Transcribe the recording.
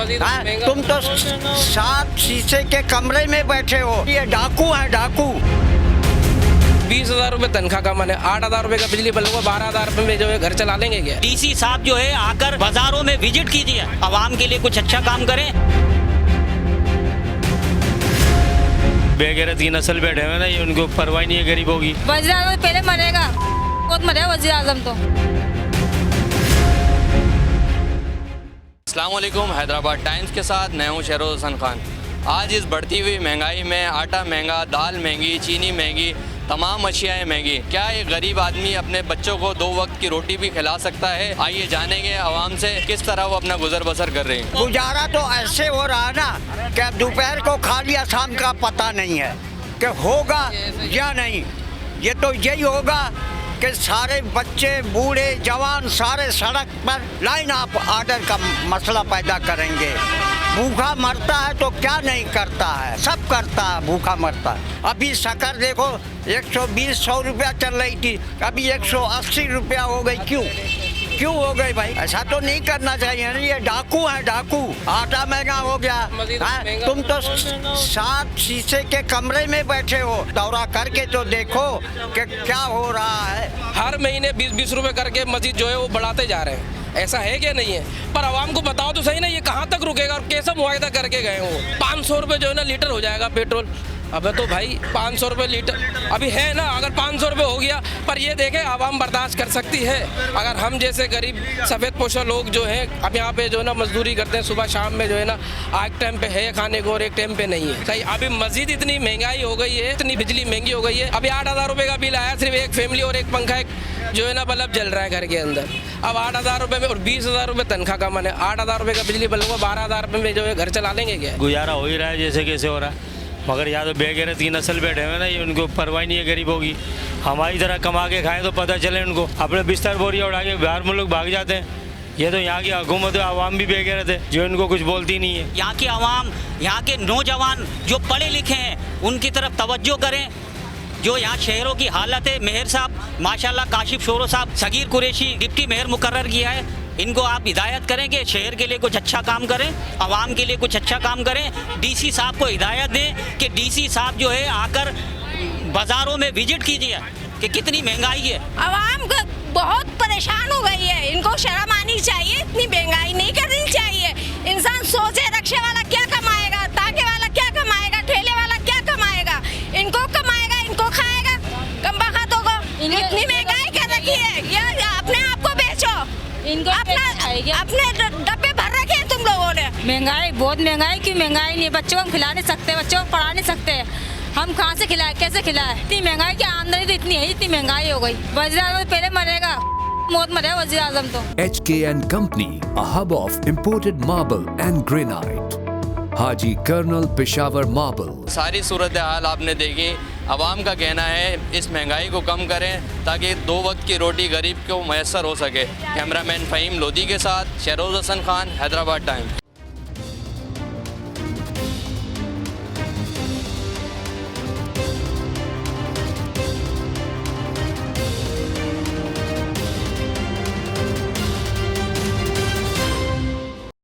तुम तो 7 शीशे के कमरे में बैठे हो, ये डाकू है डाकू। 20,000 रुपए तनख्वाह का मन है, 8,000 रुपए का बिजली बिल होगा, 12,000 रुपए में जो है घर चला लेंगे क्या? डीसी साहब जो है आकर बाजारों में विजिट कीजिए, आवाम के लिए कुछ अच्छा काम करें। बेगैरत की नस्ल बैठे हुए ना, ये उनको परवाह नहीं है गरीबों की। वज़ीर आज़म पहले मरेगा, बहुत मरेगा वज़ीर आज़म तो। अस्सलाम वालेकुम, हैदराबाद टाइम्स के साथ मैं हूं शहरोज़ हसन खान। आज इस बढ़ती हुई महंगाई में आटा महंगा, दाल महंगी, चीनी महंगी, तमाम अशियाएँ महंगी, क्या एक गरीब आदमी अपने बच्चों को 2 वक्त की रोटी भी खिला सकता है? आइए जानेंगे आवाम से किस तरह वो अपना गुजर बसर कर रहे हैं। गुजारा तो ऐसे हो रहा है ना कि दोपहर को खा लिया, शाम का पता नहीं है कि होगा या नहीं। ये तो यही होगा कि सारे बच्चे, बूढ़े, जवान सारे सड़क पर लाइन अप ऑर्डर का मसला पैदा करेंगे। भूखा मरता है तो क्या नहीं करता है, सब करता है, भूखा मरता है। अभी शक्कर देखो 120-100 रुपया चल रही थी, अभी 180 रुपया हो गई। क्यों हो गई भाई? ऐसा तो नहीं करना चाहिए ना, ये डाकू है डाकू। आटा महंगा हो गया, तुम तो 7 शीशे के कमरे में बैठे हो, दौरा करके तो देखो कि क्या हो रहा है। हर महीने 20-20 रुपए करके मस्जिद जो है वो बढ़ाते जा रहे हैं, ऐसा है क्या? नहीं है। पर आवाम को बताओ तो सही ना, ये कहाँ तक रुकेगा और कैसा मुआयदा करके गए हो? 500 रुपये जो है ना लीटर हो जाएगा पेट्रोल। अबे तो भाई 500 रुपये लीटर अभी है ना, अगर 500 रुपये हो गया, पर ये देखें आवाम बर्दाश्त कर सकती है। अगर हम जैसे गरीब सफ़ेद पोशा लोग जो हैं अब यहाँ पे जो है ना मजदूरी करते हैं, सुबह शाम में जो है ना एक टाइम पे है खाने को और एक टाइम पे नहीं है। सही अभी मस्जिद इतनी महंगाई हो गई है, इतनी बिजली महंगी हो गई है। अभी 8,000 रुपये का बिल आया, सिर्फ एक फैमिली और एक पंखा एक जो है ना बल्ब जल रहा है घर के अंदर। अब 8,000 रुपये में और 20,000 रुपये तनख्वाह का मन है, 8,000 रुपये का बिजली बिल होगा, 12,000 रुपये में जो है घर चला लेंगे क्या? गुजारा हो ही रहा है जैसे कैसे हो रहा है, मगर यहाँ तो बेगैरत की नस्ल बैठे हुए ना, ये उनको परवाह नहीं है गरीबों की। हमारी तरह कमा के खाएं तो पता चले उनको, अपने बिस्तर बोरिया उड़ा के बाहर मुल्क भाग जाते हैं। ये तो यहाँ की हुकूमत है, आवाम भी बेगैरत है जो इनको कुछ बोलती नहीं है। यहाँ की आवाम, यहाँ के नौजवान जो पढ़े लिखे हैं उनकी तरफ तवज्जो करें। जो यहाँ शहरों की हालत है, मेयर साहब माशाल्लाह, काशिफ शोरो साहब, सगीर कुरैशी डिप्टी मेयर मुकर्रर किया है, इनको आप हिदायत करें कि शहर के लिए कुछ अच्छा काम करें, आवाम के लिए कुछ अच्छा काम करें। डीसी साहब को हिदायत दें कि डीसी साहब जो है आकर बाज़ारों में विजिट कीजिए कि कितनी महंगाई है। आवाम बहुत परेशान हो गई है, इनको शर्म आनी चाहिए, इतनी महंगाई नहीं करनी चाहिए। इंसान सोचे रक्शे वाला क्या कमाएगा, ताके वाला क्या कमाएगा, ठेले वाला क्या कमाएगा, इनको कमाएगा, इनको खाएगा, कम्बा खातों को। इतनी महंगाई कर रखी है, या अपने आप को बेचो, इनको अपने डब्बे भर रखे हैं तुम लोगों ने। महंगाई बहुत महंगाई की महंगाई नहीं है, बच्चों को हम खिला नहीं सकते, बच्चों को पढ़ा नहीं सकते, हम कहाँ से खिलाए, कैसे खिलाए? इतनी महंगाई की आमदनी तो इतनी है, इतनी महंगाई हो गई। वज़ीर आज़म पहले मरेगा, मौत मरेगा वज़ीर आज़म तो। HK & Company, a hub of imported marble and granite. हाजी कर्नल पेशावर मार्बल। सारी सूरत हाल आपने देखी। आवाम का कहना है इस महंगाई को कम करें ताकि 2 वक्त की रोटी गरीब को मैसर हो सके। कैमरामैन फ़हीम लोधी के साथ शहरोज़ हसन खान, हैदराबाद टाइम्स।